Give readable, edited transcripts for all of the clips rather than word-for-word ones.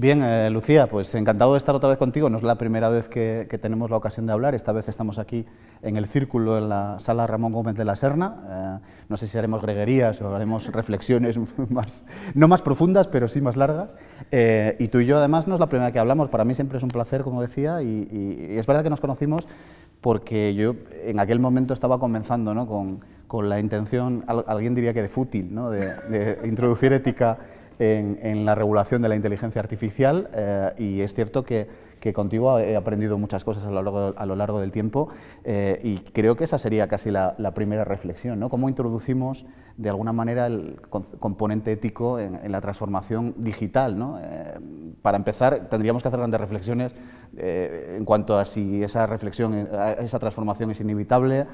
Bien, Lucía, pues encantado de estar otra vez contigo. No es la primera vez que tenemos la ocasión de hablar. Esta vez estamos aquí en el Círculo, en la Sala Ramón Gómez de la Serna. No sé si haremos greguerías o haremos reflexiones no más profundas, pero sí más largas. Y tú y yo, además, no es la primera vez que hablamos. Para mí siempre es un placer, como decía, y es verdad que nos conocimos porque yo en aquel momento estaba comenzando, ¿no?, con la intención, alguien diría que de fútil, ¿no?, de introducir ética en la regulación de la inteligencia artificial, y es cierto que contigo he aprendido muchas cosas a lo largo del tiempo, y creo que esa sería casi la primera reflexión, ¿no? ¿Cómo introducimos de alguna manera el componente ético en la transformación digital, ¿no? Para empezar, tendríamos que hacer grandes reflexiones en cuanto a si esa transformación es inevitable,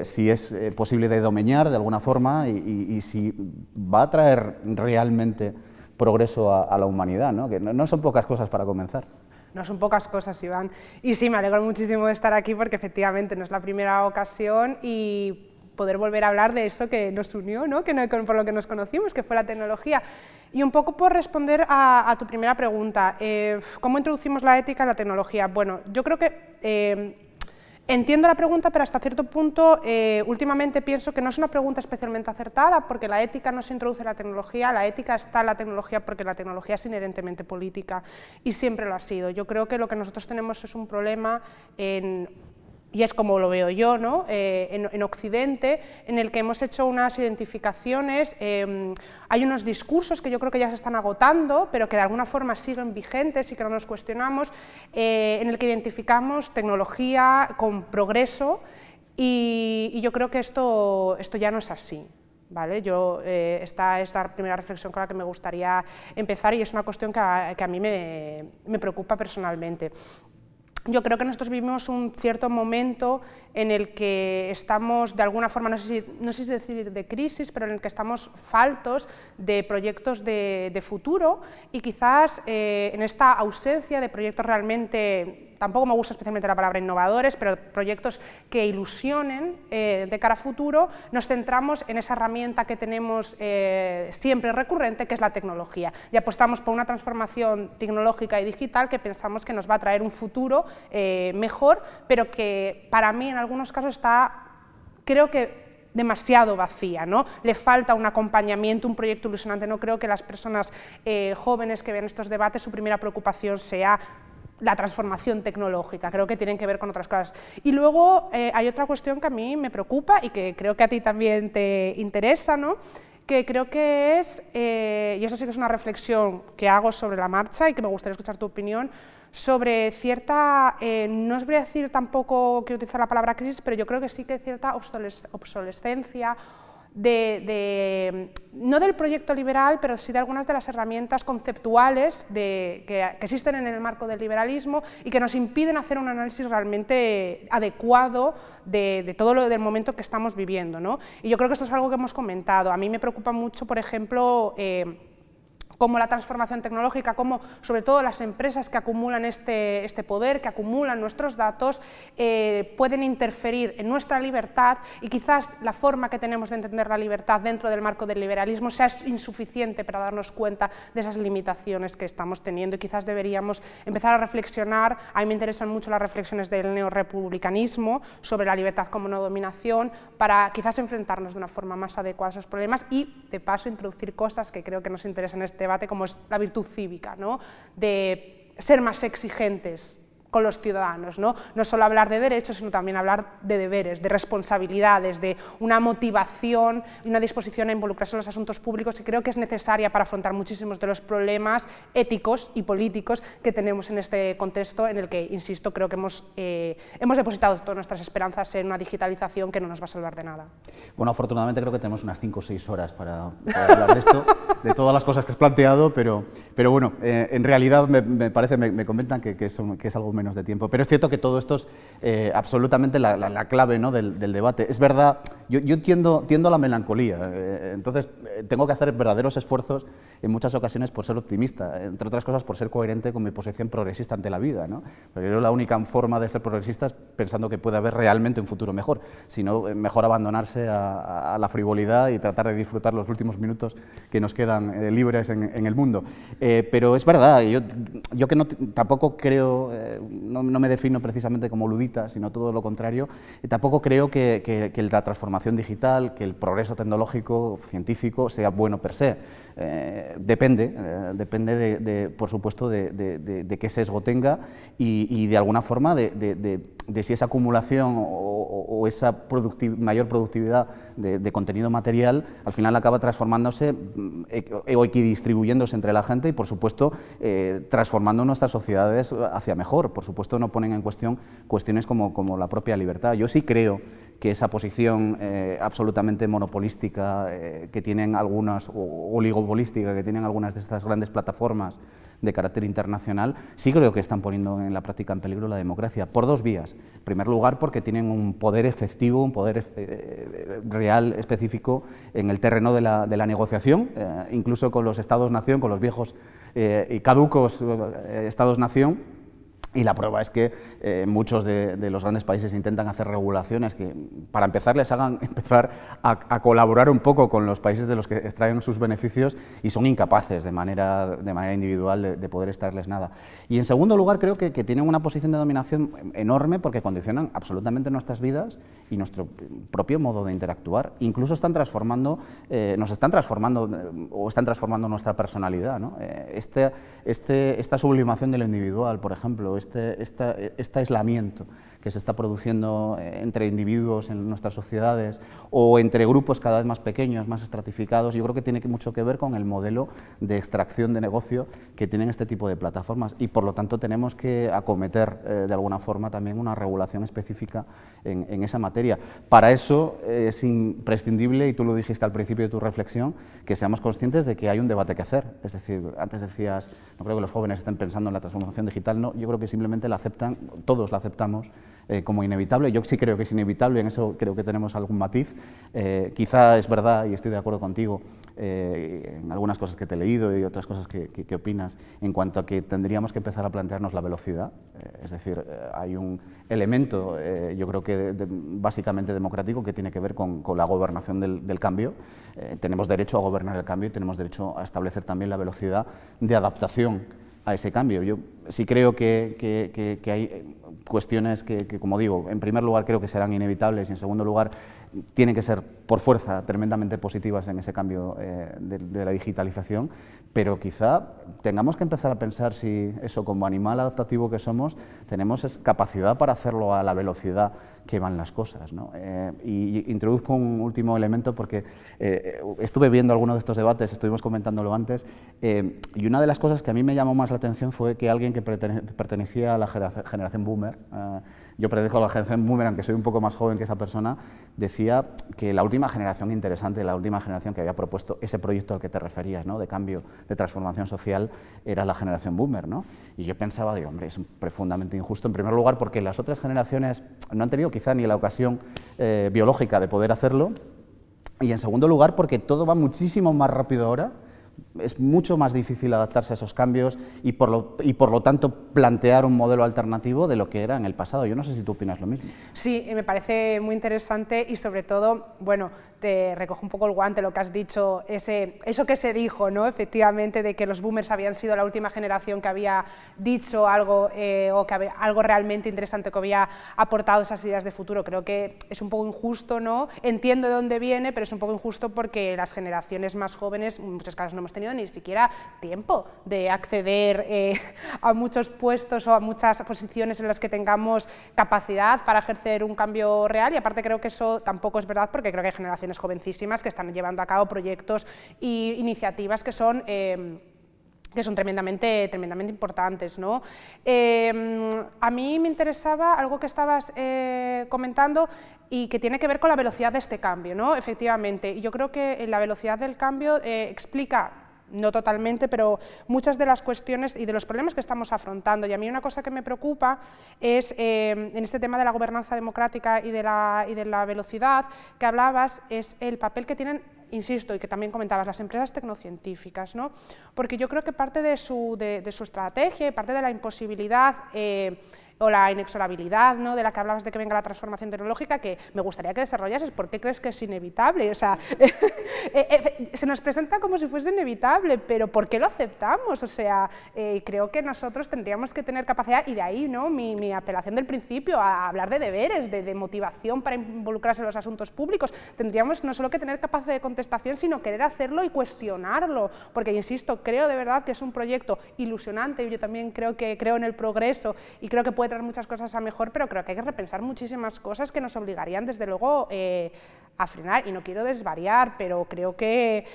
si es posible de domeñar de alguna forma y si va a traer realmente progreso a la humanidad, ¿no? Que no son pocas cosas para comenzar. No son pocas cosas, Iván. Y sí, me alegro muchísimo de estar aquí porque efectivamente no es la primera ocasión y poder volver a hablar de eso que nos unió, ¿no? Por lo que nos conocimos, que fue la tecnología. Y un poco por responder a tu primera pregunta, ¿cómo introducimos la ética en la tecnología? Bueno, yo creo que entiendo la pregunta, pero hasta cierto punto últimamente pienso que no es una pregunta especialmente acertada, porque la ética no se introduce en la tecnología, la ética está en la tecnología porque la tecnología es inherentemente política y siempre lo ha sido. Yo creo que lo que nosotros tenemos es un problema y es como lo veo yo, ¿no? En Occidente, en el que hemos hecho unas identificaciones, hay unos discursos que yo creo que ya se están agotando, pero que de alguna forma siguen vigentes y que no nos cuestionamos, en el que identificamos tecnología con progreso, y yo creo que esto ya no es así. ¿Vale? Esta es la primera reflexión con la que me gustaría empezar y es una cuestión que a mí me preocupa personalmente. Yo creo que nosotros vivimos un cierto momento en el que estamos, de alguna forma, no sé si decir de crisis, pero en el que estamos faltos de proyectos de futuro y quizás en esta ausencia de proyectos realmente, tampoco me gusta especialmente la palabra innovadores, pero proyectos que ilusionen de cara a futuro, nos centramos en esa herramienta que tenemos siempre recurrente, que es la tecnología, y apostamos por una transformación tecnológica y digital que pensamos que nos va a traer un futuro mejor, pero que para mí en algunos casos está, creo que, demasiado vacía, ¿no? Le falta un acompañamiento, un proyecto ilusionante. No creo que las personas jóvenes que ven estos debates, su primera preocupación sea la transformación tecnológica, creo que tienen que ver con otras cosas. Y luego hay otra cuestión que a mí me preocupa y que creo que a ti también te interesa, ¿no? Que creo que es, y eso sí que es una reflexión que hago sobre la marcha y que me gustaría escuchar tu opinión, sobre cierta, no os voy a decir tampoco, quiero utilizar la palabra crisis, pero yo creo que sí que hay cierta obsolescencia, no del proyecto liberal, pero sí de algunas de las herramientas conceptuales que existen en el marco del liberalismo y que nos impiden hacer un análisis realmente adecuado de todo lo del momento que estamos viviendo, ¿no? Y yo creo que esto es algo que hemos comentado. A mí me preocupa mucho, por ejemplo, cómo la transformación tecnológica, cómo sobre todo las empresas que acumulan este poder, que acumulan nuestros datos, pueden interferir en nuestra libertad, y quizás la forma que tenemos de entender la libertad dentro del marco del liberalismo sea insuficiente para darnos cuenta de esas limitaciones que estamos teniendo, y quizás deberíamos empezar a reflexionar. A mí me interesan mucho las reflexiones del neorrepublicanismo sobre la libertad como no dominación, para quizás enfrentarnos de una forma más adecuada a esos problemas y, de paso, introducir cosas que creo que nos interesan en este debate, como es la virtud cívica, ¿no? De ser más exigentes con los ciudadanos, ¿no? No solo hablar de derechos, sino también hablar de deberes, de responsabilidades, de una motivación y una disposición a involucrarse en los asuntos públicos, que creo que es necesaria para afrontar muchísimos de los problemas éticos y políticos que tenemos en este contexto en el que, insisto, creo que hemos depositado todas nuestras esperanzas en una digitalización que no nos va a salvar de nada. Bueno, afortunadamente creo que tenemos unas 5 o 6 horas para hablar de esto, de todas las cosas que has planteado, pero bueno, en realidad me comentan que es algo menos menos de tiempo. Pero es cierto que todo esto es absolutamente la clave, ¿no?, del debate. Es verdad, yo tiendo a la melancolía, entonces tengo que hacer verdaderos esfuerzos en muchas ocasiones por ser optimista, entre otras cosas por ser coherente con mi posición progresista ante la vida, ¿no? Pero yo la única forma de ser progresista es pensando que puede haber realmente un futuro mejor, sino mejor abandonarse a la frivolidad y tratar de disfrutar los últimos minutos que nos quedan libres en el mundo. Pero es verdad, yo que tampoco creo, no me defino precisamente como ludita, sino todo lo contrario, tampoco creo que la transformación digital, que el progreso tecnológico, científico, sea bueno per se. Depende por supuesto, de qué sesgo tenga y de alguna forma de si esa acumulación o esa mayor productividad de contenido material al final acaba transformándose o equidistribuyéndose entre la gente y, por supuesto, transformando nuestras sociedades hacia mejor. Por supuesto, no ponen en cuestión cuestiones como la propia libertad. Yo sí creo que esa posición absolutamente monopolística que tienen algunas, o oligopolística que tienen algunas de estas grandes plataformas de carácter internacional, sí creo que están poniendo en la práctica en peligro la democracia, por dos vías. En primer lugar, porque tienen un poder efectivo, un poder real, específico, en el terreno de la negociación, incluso con los estados-nación, con los viejos y caducos estados-nación. Y la prueba es que muchos de los grandes países intentan hacer regulaciones que, para empezar, les hagan empezar a colaborar un poco con los países de los que extraen sus beneficios y son incapaces de manera individual de poder extraerles nada. Y en segundo lugar, creo que tienen una posición de dominación enorme porque condicionan absolutamente nuestras vidas y nuestro propio modo de interactuar. Incluso nos están transformando o están transformando nuestra personalidad, ¿no? Esta sublimación de lo individual, por ejemplo, este aislamiento que se está produciendo entre individuos en nuestras sociedades o entre grupos cada vez más pequeños, más estratificados, yo creo que tiene mucho que ver con el modelo de extracción de negocio que tienen este tipo de plataformas y, por lo tanto, tenemos que acometer de alguna forma también una regulación específica en esa materia. Para eso es imprescindible, y tú lo dijiste al principio de tu reflexión, que seamos conscientes de que hay un debate que hacer. Es decir, antes decías, no creo que los jóvenes estén pensando en la transformación digital, no, yo creo que simplemente la aceptan, todos la aceptamos como inevitable. Yo sí creo que es inevitable, en eso creo que tenemos algún matiz. Quizá es verdad, y estoy de acuerdo contigo, en algunas cosas que te he leído y otras cosas que opinas, en cuanto a que tendríamos que empezar a plantearnos la velocidad. Es decir, hay un elemento, yo creo que básicamente democrático, que tiene que ver con la gobernación del cambio. Tenemos derecho a gobernar el cambio y tenemos derecho a establecer también la velocidad de adaptación a ese cambio. Yo sí creo que hay cuestiones que, como digo, en primer lugar creo que serán inevitables y en segundo lugar tienen que ser por fuerza tremendamente positivas en ese cambio de la digitalización, pero quizá tengamos que empezar a pensar si eso, como animal adaptativo que somos, tenemos capacidad para hacerlo a la velocidad que van las cosas, ¿no? Y introduzco un último elemento porque estuve viendo algunos de estos debates, estuvimos comentándolo antes, y una de las cosas que a mí me llamó más la atención fue que alguien que pertenecía a la generación boomer, yo pertenezco a la generación boomer, aunque soy un poco más joven que esa persona, decía que la última generación interesante, la última generación que había propuesto ese proyecto al que te referías, ¿no?, de cambio, de transformación social, era la generación boomer, ¿no? Y yo pensaba, digo, hombre, es profundamente injusto, en primer lugar porque las otras generaciones no han tenido quizá ni la ocasión biológica de poder hacerlo, y en segundo lugar porque todo va muchísimo más rápido ahora. Es mucho más difícil adaptarse a esos cambios y por lo tanto plantear un modelo alternativo de lo que era en el pasado. Yo no sé si tú opinas lo mismo. Sí, me parece muy interesante y sobre todo, bueno, te recojo un poco el guante lo que has dicho, eso que se dijo, ¿no?, efectivamente, de que los boomers habían sido la última generación que había dicho algo o que algo realmente interesante, que había aportado esas ideas de futuro. Creo que es un poco injusto, ¿no? Entiendo de dónde viene, pero es un poco injusto porque las generaciones más jóvenes, en muchos casos, no hemos tenido ni siquiera tiempo de acceder a muchos puestos o a muchas posiciones en las que tengamos capacidad para ejercer un cambio real, y aparte creo que eso tampoco es verdad porque creo que hay generaciones jovencísimas que están llevando a cabo proyectos e iniciativas que son tremendamente importantes, ¿no? A mí me interesaba algo que estabas comentando y que tiene que ver con la velocidad de este cambio, ¿no? Efectivamente, y yo creo que la velocidad del cambio explica no totalmente, pero muchas de las cuestiones y de los problemas que estamos afrontando. Y a mí una cosa que me preocupa es, en este tema de la gobernanza democrática y de la velocidad que hablabas, es el papel que tienen, insisto, y que también comentabas, las empresas tecnocientíficas, ¿no? Porque yo creo que parte de su estrategia y parte de la imposibilidad o la inexorabilidad, ¿no?, de la que hablabas de que venga la transformación tecnológica, que me gustaría que desarrollases. ¿Por qué crees que es inevitable? O sea, se nos presenta como si fuese inevitable, pero ¿por qué lo aceptamos? O sea, creo que nosotros tendríamos que tener capacidad, y de ahí, ¿no?, mi apelación del principio a hablar de deberes, de motivación para involucrarse en los asuntos públicos. Tendríamos no solo que tener capacidad de contestación, sino querer hacerlo y cuestionarlo, porque, insisto, creo de verdad que es un proyecto ilusionante, y yo también creo en el progreso, y creo que puede traer muchas cosas a mejor, pero creo que hay que repensar muchísimas cosas que nos obligarían, desde luego, a frenar. Y no quiero desvariar, pero creo que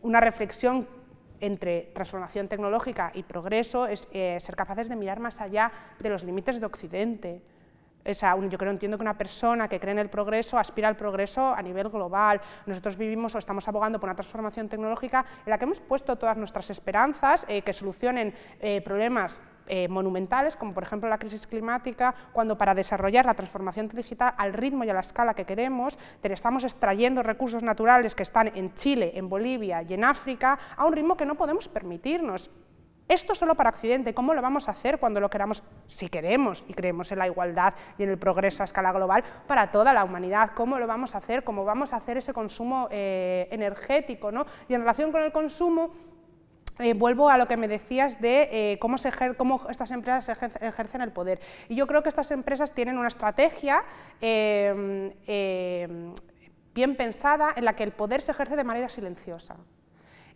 una reflexión entre transformación tecnológica y progreso es ser capaces de mirar más allá de los límites de Occidente. O sea, yo entiendo que una persona que cree en el progreso aspira al progreso a nivel global. Nosotros vivimos o estamos abogando por una transformación tecnológica en la que hemos puesto todas nuestras esperanzas, que solucionen problemas monumentales, como por ejemplo la crisis climática, cuando para desarrollar la transformación digital al ritmo y a la escala que queremos, estamos extrayendo recursos naturales que están en Chile, en Bolivia y en África a un ritmo que no podemos permitirnos. Esto solo para Occidente. ¿Cómo lo vamos a hacer cuando lo queramos, si queremos y creemos en la igualdad y en el progreso a escala global, para toda la humanidad? ¿Cómo lo vamos a hacer? ¿Cómo vamos a hacer ese consumo energético, ¿no? Y en relación con el consumo, vuelvo a lo que me decías de cómo estas empresas ejercen el poder. Y yo creo que estas empresas tienen una estrategia bien pensada, en la que el poder se ejerce de manera silenciosa.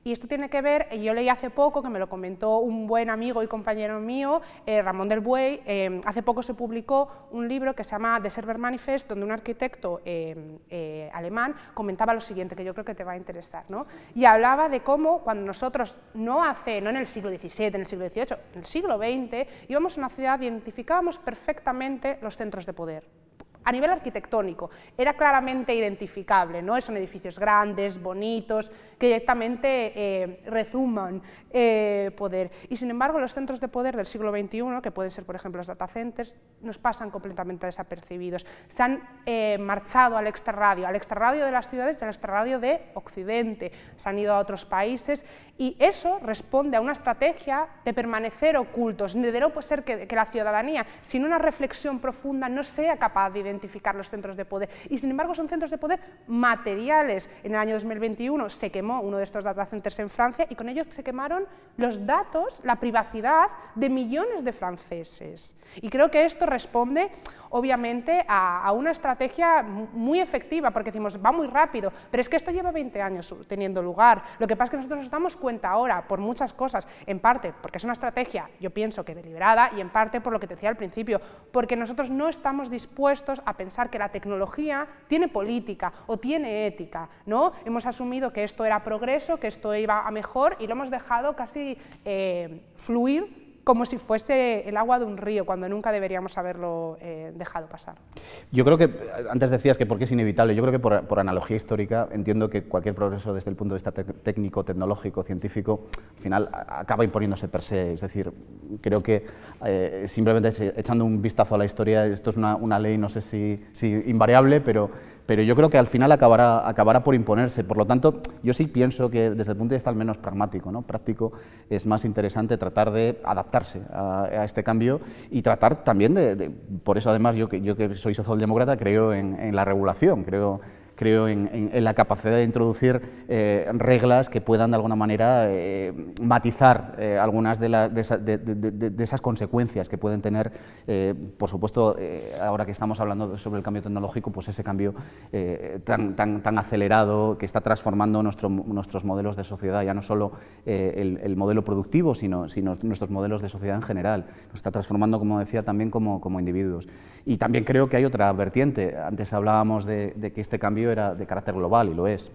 Y esto tiene que ver, yo leí hace poco, que me lo comentó un buen amigo y compañero mío, Ramón del Buey. Hace poco se publicó un libro que se llama The Server Manifest, donde un arquitecto alemán comentaba lo siguiente, que yo creo que te va a interesar, ¿no? Y hablaba de cómo, cuando nosotros, no en el siglo XVII, en el siglo XVIII, en el siglo XX, íbamos a una ciudad y identificábamos perfectamente los centros de poder. A nivel arquitectónico, era claramente identificable, ¿no? Son edificios grandes, bonitos, que directamente rezuman poder. Y sin embargo, los centros de poder del siglo XXI, que pueden ser, por ejemplo, los data centers, nos pasan completamente desapercibidos. Se han marchado al extrarradio de las ciudades y al extrarradio de Occidente, se han ido a otros países, y eso responde a una estrategia de permanecer ocultos, de no ser que la ciudadanía, sin una reflexión profunda, no sea capaz de identificar los centros de poder. Y sin embargo son centros de poder materiales. En el año 2021 se quemó uno de estos data centers en Francia, y con ello se quemaron los datos, la privacidad de millones de franceses. Y creo que esto responde, obviamente, a una estrategia muy efectiva, porque decimos, va muy rápido, pero es que esto lleva 20 años teniendo lugar. Lo que pasa es que nosotros nos damos cuenta ahora, por muchas cosas, en parte porque es una estrategia, yo pienso que deliberada, y en parte por lo que te decía al principio, porque nosotros no estamos dispuestos a pensar que la tecnología tiene política o tiene ética, ¿no? Hemos asumido que esto era progreso, que esto iba a mejor, y lo hemos dejado casi fluir como si fuese el agua de un río, cuando nunca deberíamos haberlo dejado pasar. Yo creo que, antes decías que porque es inevitable, yo creo que por analogía histórica entiendo que cualquier progreso desde el punto de vista técnico, tecnológico, científico, al final acaba imponiéndose per se. Es decir, creo que simplemente echando un vistazo a la historia, esto es una ley, no sé si invariable, pero yo creo que al final acabará por imponerse. Por lo tanto, yo sí pienso que desde el punto de vista al menos pragmático, ¿no?, práctico, es más interesante tratar de adaptarse a este cambio y tratar también por eso además yo que soy socialdemócrata creo en la regulación, creo en la capacidad de introducir reglas que puedan de alguna manera matizar algunas de esas consecuencias que pueden tener, por supuesto, ahora que estamos hablando sobre el cambio tecnológico, pues ese cambio tan acelerado que está transformando nuestros modelos de sociedad, ya no solo el modelo productivo, sino nuestros modelos de sociedad en general. Nos está transformando, como decía, también como individuos. Y también creo que hay otra vertiente. Antes hablábamos de que este cambio era de carácter global, y lo es.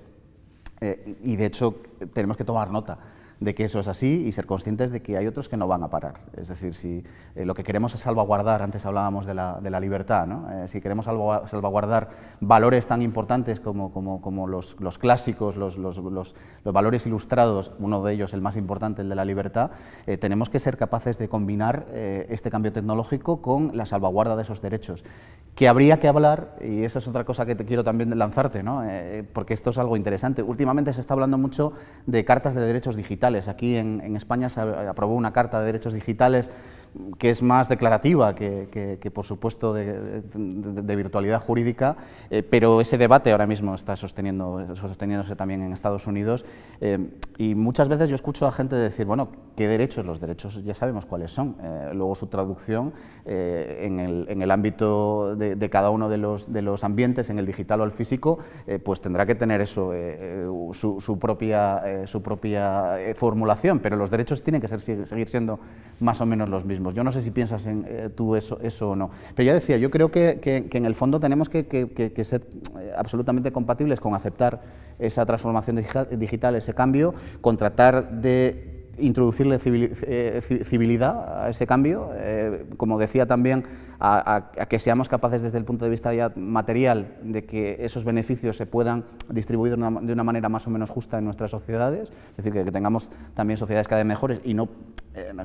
Y de hecho tenemos que tomar nota de que eso es así y ser conscientes de que hay otros que no van a parar. Es decir, si lo que queremos es salvaguardar, antes hablábamos de la libertad, ¿no? Si queremos salvaguardar valores tan importantes como los clásicos, los valores ilustrados, uno de ellos el más importante, el de la libertad, tenemos que ser capaces de combinar este cambio tecnológico con la salvaguarda de esos derechos, que habría que hablar, y esa es otra cosa que te quiero también lanzarte, ¿no? Porque esto es algo interesante. Últimamente se está hablando mucho de cartas de derechos digitales. Aquí en España se aprobó una carta de derechos digitales que es más declarativa que por supuesto, de virtualidad jurídica, pero ese debate ahora mismo está sosteniéndose también en Estados Unidos, y muchas veces yo escucho a gente decir, bueno, ¿qué derechos? Los derechos ya sabemos cuáles son, luego su traducción en el ámbito de cada uno de los ambientes, en el digital o el físico, pues tendrá que tener eso, su propia formulación, pero los derechos tienen que seguir siendo más o menos los mismos. Yo no sé si piensas tú eso o no. Pero ya decía, yo creo que en el fondo tenemos que ser absolutamente compatibles con aceptar esa transformación digital, ese cambio, con tratar de introducirle civilidad a ese cambio, como decía también, a que seamos capaces desde el punto de vista ya material de que esos beneficios se puedan distribuir de una manera más o menos justa en nuestras sociedades, es decir, que tengamos también sociedades cada vez mejores y no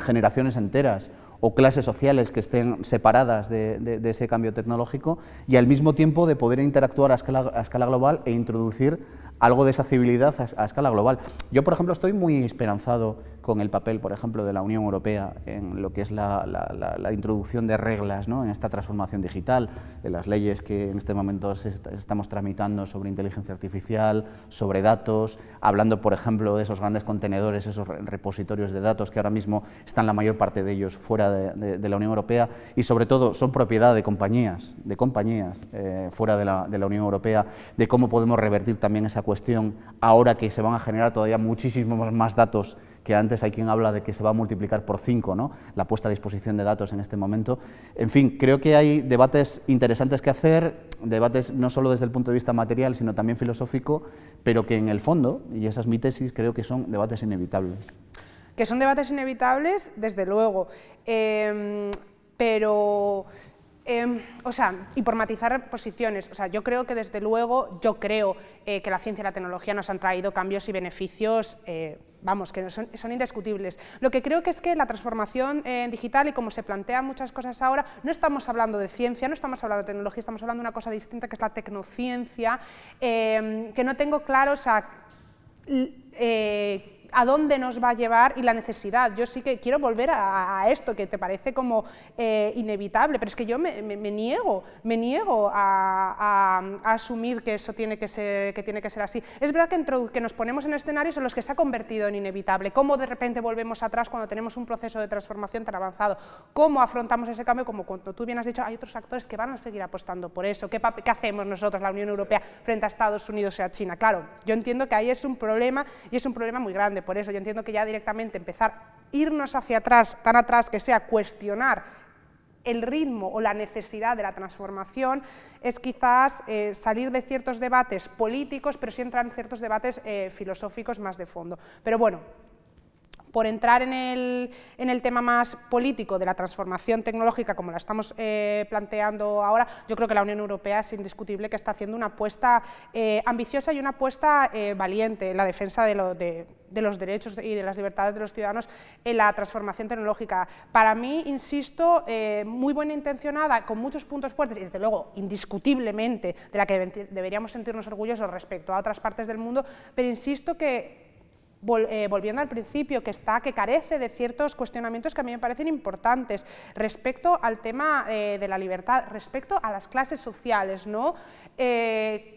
generaciones enteras o clases sociales que estén separadas de ese cambio tecnológico, y al mismo tiempo de poder interactuar a escala global e introducir algo de esa civilidad a escala global. Yo, por ejemplo, estoy muy esperanzado con el papel, por ejemplo, de la Unión Europea en lo que es la introducción de reglas, ¿no?, en esta transformación digital, de las leyes que en este momento estamos tramitando sobre inteligencia artificial, sobre datos, hablando, por ejemplo, de esos grandes contenedores, esos repositorios de datos que ahora mismo están la mayor parte de ellos fuera de la Unión Europea, y sobre todo son propiedad de compañías fuera de la Unión Europea, de cómo podemos revertir también esa cuestión ahora que se van a generar todavía muchísimos más datos, que antes hay quien habla de que se va a multiplicar por 5, ¿no?, la puesta a disposición de datos en este momento. En fin, creo que hay debates interesantes que hacer, debates no solo desde el punto de vista material, sino también filosófico, pero que en el fondo, y esa es mi tesis, creo que son debates inevitables. Que son debates inevitables, desde luego, pero... o sea, y por matizar posiciones, o sea, yo creo que desde luego, que la ciencia y la tecnología nos han traído cambios y beneficios, vamos, que son indiscutibles. Lo que creo que es que la transformación digital, y como se plantean muchas cosas ahora, no estamos hablando de ciencia, no estamos hablando de tecnología, estamos hablando de una cosa distinta que es la tecnociencia, que no tengo claro, o sea, a dónde nos va a llevar y la necesidad. Yo sí que quiero volver a esto, que te parece como inevitable, pero es que yo me niego a asumir que eso tiene que ser así. Es verdad que nos ponemos en escenarios en los que se ha convertido en inevitable. ¿Cómo de repente volvemos atrás cuando tenemos un proceso de transformación tan avanzado? ¿Cómo afrontamos ese cambio? Como cuando tú bien has dicho, hay otros actores que van a seguir apostando por eso. ¿Qué hacemos nosotros, la Unión Europea, frente a Estados Unidos y a China? Claro, yo entiendo que ahí es un problema, y es un problema muy grande. Por eso yo entiendo que ya directamente empezar a irnos hacia atrás, tan atrás que sea cuestionar el ritmo o la necesidad de la transformación, es quizás salir de ciertos debates políticos, pero sí entrar en ciertos debates filosóficos más de fondo. Pero bueno, por entrar en el tema más político de la transformación tecnológica, como la estamos planteando ahora, yo creo que la Unión Europea es indiscutible que está haciendo una apuesta ambiciosa y una apuesta valiente en la defensa de los derechos y de las libertades de los ciudadanos en la transformación tecnológica. Para mí, insisto, muy buena intencionada, con muchos puntos fuertes y desde luego indiscutiblemente de la que deberíamos sentirnos orgullosos respecto a otras partes del mundo, pero insisto que volviendo al principio, que carece de ciertos cuestionamientos que a mí me parecen importantes respecto al tema de la libertad, respecto a las clases sociales, ¿no?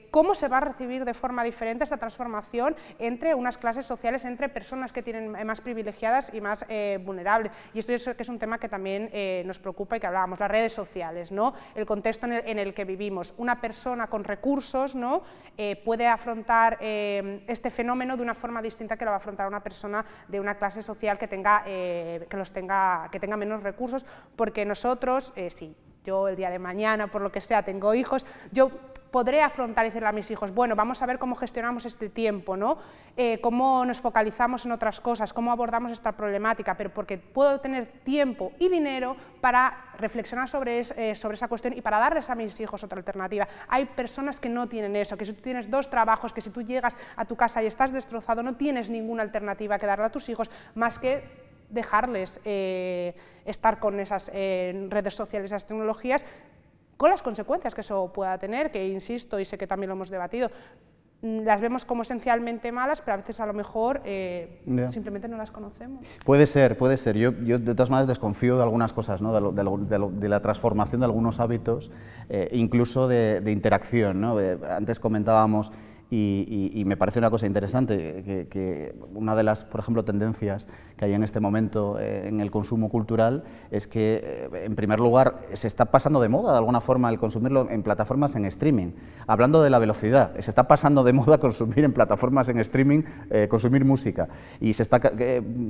¿Cómo se va a recibir de forma diferente esta transformación entre unas clases sociales, entre personas que tienen más privilegiadas y más vulnerables? Y esto es un tema que también nos preocupa y que hablábamos, las redes sociales, ¿no? El contexto en el que vivimos. Una persona con recursos, ¿no?, puede afrontar este fenómeno de una forma distinta que lo va a afrontar una persona de una clase social que tenga menos recursos, porque nosotros, sí, yo el día de mañana, por lo que sea, tengo hijos, yo podré afrontar y decirle a mis hijos, bueno, vamos a ver cómo gestionamos este tiempo, ¿no? Cómo nos focalizamos en otras cosas, cómo abordamos esta problemática, pero porque puedo tener tiempo y dinero para reflexionar sobre esa cuestión y para darles a mis hijos otra alternativa. Hay personas que no tienen eso, que si tú tienes 2 trabajos, que si tú llegas a tu casa y estás destrozado, no tienes ninguna alternativa que darle a tus hijos más que dejarles estar con esas redes sociales, esas tecnologías, con las consecuencias que eso pueda tener, que insisto, y sé que también lo hemos debatido, las vemos como esencialmente malas, pero a veces a lo mejor simplemente no las conocemos. Puede ser, puede ser. Yo de todas maneras desconfío de algunas cosas, ¿no? de la transformación de algunos hábitos, incluso de interacción, ¿no? Antes comentábamos, y me parece una cosa interesante, que una de las, por ejemplo, tendencias que hay en este momento en el consumo cultural es que, en primer lugar, se está pasando de moda, de alguna forma, el consumirlo en plataformas en streaming. Hablando de la velocidad, se está pasando de moda consumir en plataformas en streaming, consumir música, y se está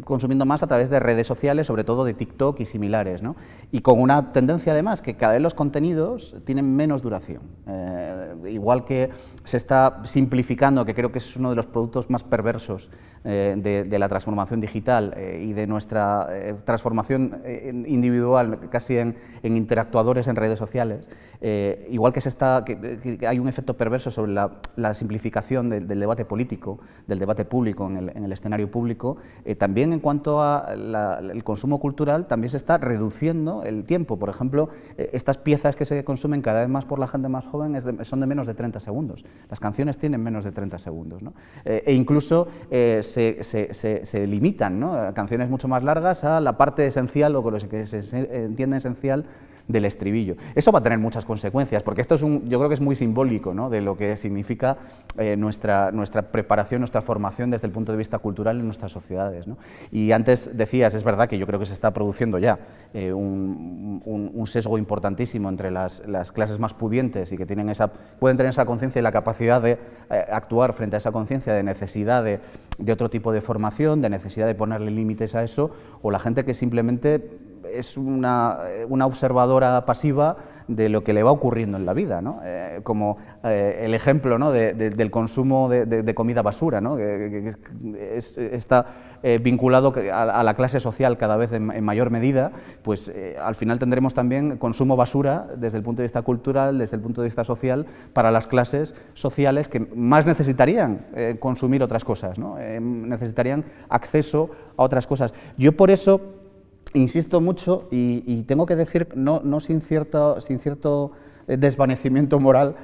consumiendo más a través de redes sociales, sobre todo de TikTok y similares, ¿no? Y con una tendencia, además, que cada vez los contenidos tienen menos duración. Igual que se está simplificando, que creo que es uno de los productos más perversos de la transformación digital y de nuestra transformación individual, casi en interactuadores en redes sociales, igual que hay un efecto perverso sobre la simplificación del debate político, del debate público en el escenario público, también en cuanto al consumo cultural también se está reduciendo el tiempo. Por ejemplo, estas piezas que se consumen cada vez más por la gente más joven son de menos de 30 segundos. Las canciones tienen menos de 30 segundos, ¿no? E incluso se limitan, ¿no?, a canciones mucho más largas a la parte esencial o con lo que se entiende esencial del estribillo. Eso va a tener muchas consecuencias, porque esto yo creo que es muy simbólico, ¿no?, de lo que significa nuestra preparación, nuestra formación desde el punto de vista cultural en nuestras sociedades, ¿no? Y antes decías, es verdad que yo creo que se está produciendo ya un sesgo importantísimo entre las clases más pudientes y que pueden tener esa conciencia y la capacidad de actuar frente a esa conciencia de necesidad de otro tipo de formación, de necesidad de ponerle límites a eso, o la gente que simplemente es una observadora pasiva de lo que le va ocurriendo en la vida, ¿no? Como el ejemplo, ¿no?, del consumo de comida basura, ¿no?, que está vinculado a la clase social cada vez en mayor medida, pues al final tendremos también consumo basura desde el punto de vista cultural, desde el punto de vista social, para las clases sociales que más necesitarían consumir otras cosas, ¿no? Necesitarían acceso a otras cosas. Yo por eso insisto mucho, y tengo que decir, no sin cierto desvanecimiento moral,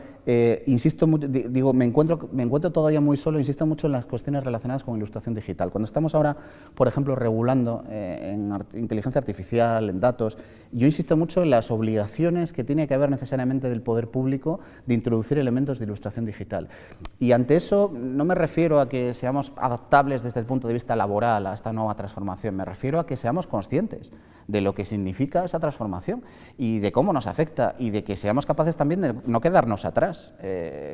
insisto mucho, digo, me encuentro todavía muy solo, insisto mucho en las cuestiones relacionadas con ilustración digital. Cuando estamos ahora, por ejemplo, regulando en inteligencia artificial, en datos, yo insisto mucho en las obligaciones que tiene que haber necesariamente del poder público de introducir elementos de ilustración digital. Y ante eso no me refiero a que seamos adaptables desde el punto de vista laboral a esta nueva transformación, me refiero a que seamos conscientes de lo que significa esa transformación y de cómo nos afecta, y de que seamos capaces también de no quedarnos atrás.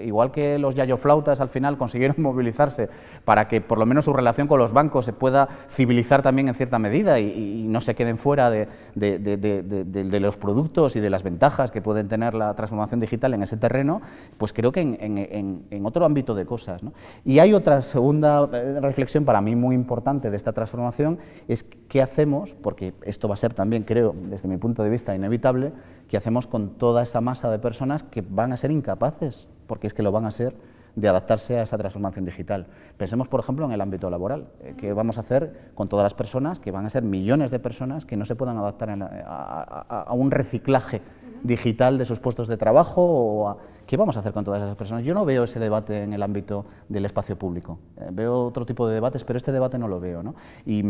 Igual que los yayoflautas al final consiguieron movilizarse para que por lo menos su relación con los bancos se pueda civilizar también en cierta medida y no se queden fuera de los productos y de las ventajas que pueden tener la transformación digital en ese terreno, pues creo que en otro ámbito de cosas, ¿no? Y hay otra segunda reflexión para mí muy importante de esta transformación, es qué hacemos, porque esto va a ser también, creo, desde mi punto de vista inevitable, qué hacemos con toda esa masa de personas que van a ser incapaces, porque es que lo van a ser, de adaptarse a esa transformación digital. Pensemos, por ejemplo, en el ámbito laboral. ¿Qué vamos a hacer con todas las personas, que van a ser millones de personas, que no se puedan adaptar a un reciclaje digital de sus puestos de trabajo? ¿Qué vamos a hacer con todas esas personas? Yo no veo ese debate en el ámbito del espacio público. Veo otro tipo de debates, pero este debate no lo veo, ¿no? Y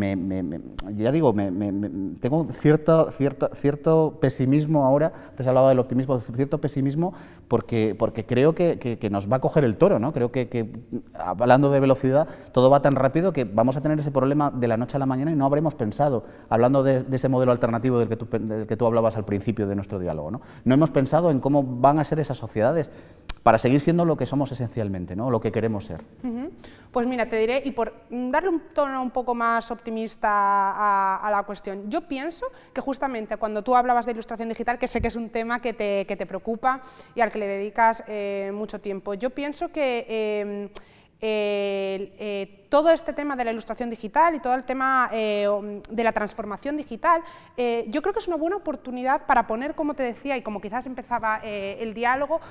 ya digo, tengo cierto pesimismo ahora. Antes hablaba del optimismo, cierto pesimismo, porque creo que nos va a coger el toro, ¿no? Creo que hablando de velocidad, todo va tan rápido que vamos a tener ese problema de la noche a la mañana y no habremos pensado, hablando de ese modelo alternativo del que tú hablabas al principio de nuestro diálogo, ¿no? No hemos pensado en cómo van a ser esas sociedades. para seguir siendo lo que somos esencialmente, ¿no? Lo que queremos ser. Pues mira, te diré, y por darle un tono un poco más optimista a la cuestión, yo pienso que justamente cuando tú hablabas de ilustración digital, que sé que es un tema que te preocupa y al que le dedicas mucho tiempo, yo pienso que todo este tema de la ilustración digital y todo el tema de la transformación digital, yo creo que es una buena oportunidad para poner, como te decía, y como quizás empezaba el diálogo,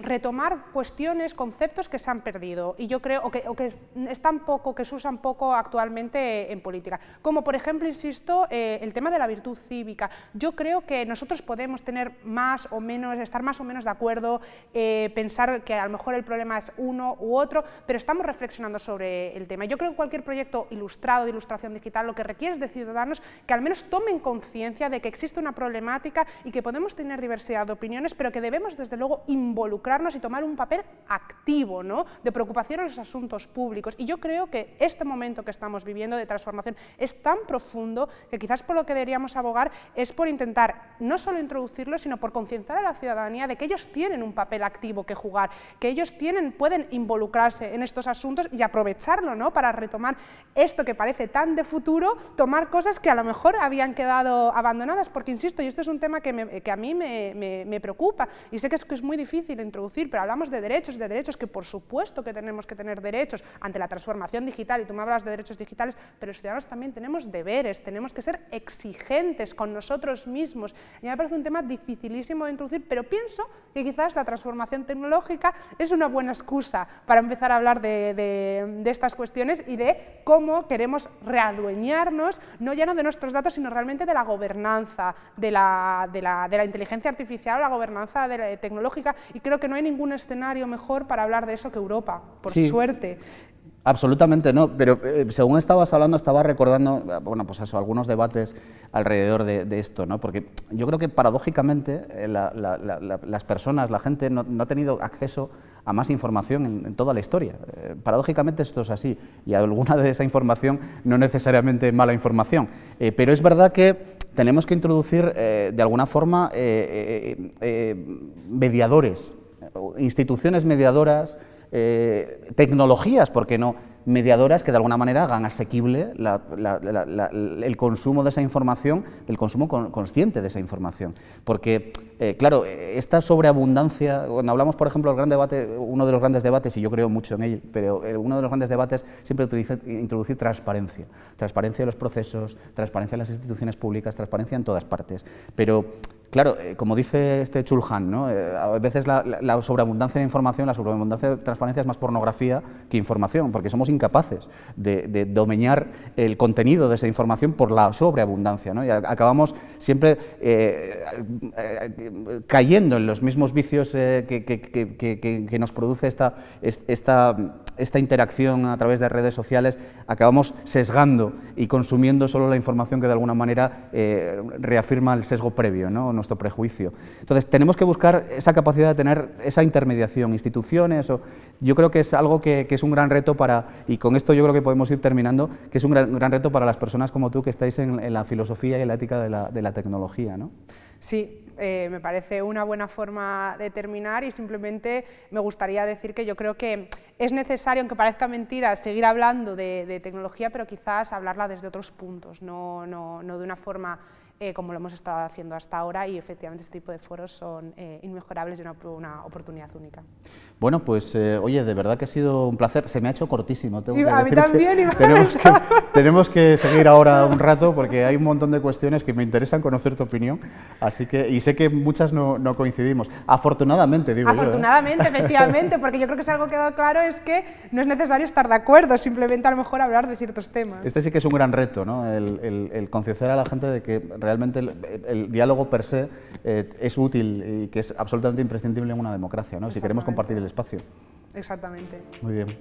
retomar cuestiones, conceptos que se han perdido y yo creo, o que están poco, que se usan poco actualmente en política. Como por ejemplo, insisto, el tema de la virtud cívica. Yo creo que nosotros podemos tener más o menos, estar más o menos de acuerdo, pensar que a lo mejor el problema es uno u otro, pero estamos reflexionando sobre el tema. Yo creo que cualquier proyecto ilustrado de ilustración digital lo que requiere es de ciudadanos que al menos tomen conciencia de que existe una problemática y que podemos tener diversidad de opiniones, pero que debemos desde luego involucrarnos y tomar un papel activo, ¿no?, de preocupación en los asuntos públicos. Y yo creo que este momento que estamos viviendo de transformación es tan profundo que quizás por lo que deberíamos abogar es por intentar no solo introducirlo, sino por concienciar a la ciudadanía de que ellos tienen un papel activo que jugar, que ellos pueden involucrarse en estos asuntos y aprovecharlo, ¿no?, para retomar esto que parece tan de futuro, tomar cosas que a lo mejor habían quedado abandonadas, porque insisto, y esto es un tema que a mí me preocupa, y sé que es muy difícil introducir, pero hablamos de derechos que por supuesto que tenemos que tener derechos ante la transformación digital, y tú me hablas de derechos digitales, pero los ciudadanos también tenemos deberes, tenemos que ser exigentes con nosotros mismos, y me parece un tema dificilísimo de introducir, pero pienso que quizás la transformación tecnológica es una buena excusa para empezar a hablar de estas cuestiones y de cómo queremos readueñarnos, no ya no de nuestros datos, sino realmente de la gobernanza, de la inteligencia artificial, la gobernanza tecnológica, y creo que no hay ningún escenario mejor para hablar de eso que Europa, por suerte. Absolutamente no, pero según estabas hablando, estaba recordando, bueno, pues eso, algunos debates alrededor de esto, ¿no? Porque yo creo que paradójicamente las personas, la gente no ha tenido acceso a más información en toda la historia. Paradójicamente esto es así, y alguna de esa información no necesariamente mala información, pero es verdad que tenemos que introducir de alguna forma mediadores, instituciones mediadoras, tecnologías, ¿por qué no?, mediadoras que de alguna manera hagan asequible el consumo de esa información, el consumo consciente de esa información. Porque, claro, esta sobreabundancia, cuando hablamos, por ejemplo, del gran debate, uno de los grandes debates, y yo creo mucho en él, pero uno de los grandes debates siempre introducir transparencia. Transparencia de los procesos, transparencia en las instituciones públicas, transparencia en todas partes. Pero, claro, como dice este Chulhan, ¿no?, a veces la sobreabundancia de información, la sobreabundancia de transparencia es más pornografía que información, porque somos incapaces de domeñar el contenido de esa información por la sobreabundancia, ¿no? Y acabamos siempre cayendo en los mismos vicios que nos produce esta interacción a través de redes sociales. Acabamos sesgando y consumiendo solo la información que de alguna manera reafirma el sesgo previo, ¿no?, nuestro prejuicio. Entonces tenemos que buscar esa capacidad de tener esa intermediación, instituciones, yo creo que es algo que es un gran reto y con esto yo creo que podemos ir terminando, que es un gran reto para las personas como tú que estáis en la filosofía y en la ética de la tecnología, ¿no? Sí, me parece una buena forma de terminar y simplemente me gustaría decir que yo creo que es necesario, aunque parezca mentira, seguir hablando de tecnología, pero quizás hablarla desde otros puntos, no de una forma como lo hemos estado haciendo hasta ahora, y efectivamente este tipo de foros son inmejorables y una oportunidad única. Bueno, pues oye, de verdad que ha sido un placer, se me ha hecho cortísimo, tengo que a mí también, tenemos que seguir ahora un rato porque hay un montón de cuestiones que me interesan conocer tu opinión, así que, y sé que muchas no coincidimos, afortunadamente digo Afortunadamente, efectivamente, porque yo creo que si algo quedó claro es que no es necesario estar de acuerdo, simplemente a lo mejor hablar de ciertos temas. Este sí que es un gran reto, ¿no?, el concienciar a la gente de que realmente el diálogo per se es útil y que es absolutamente imprescindible en una democracia, ¿no?, si queremos compartir el espacio. Exactamente. Muy bien.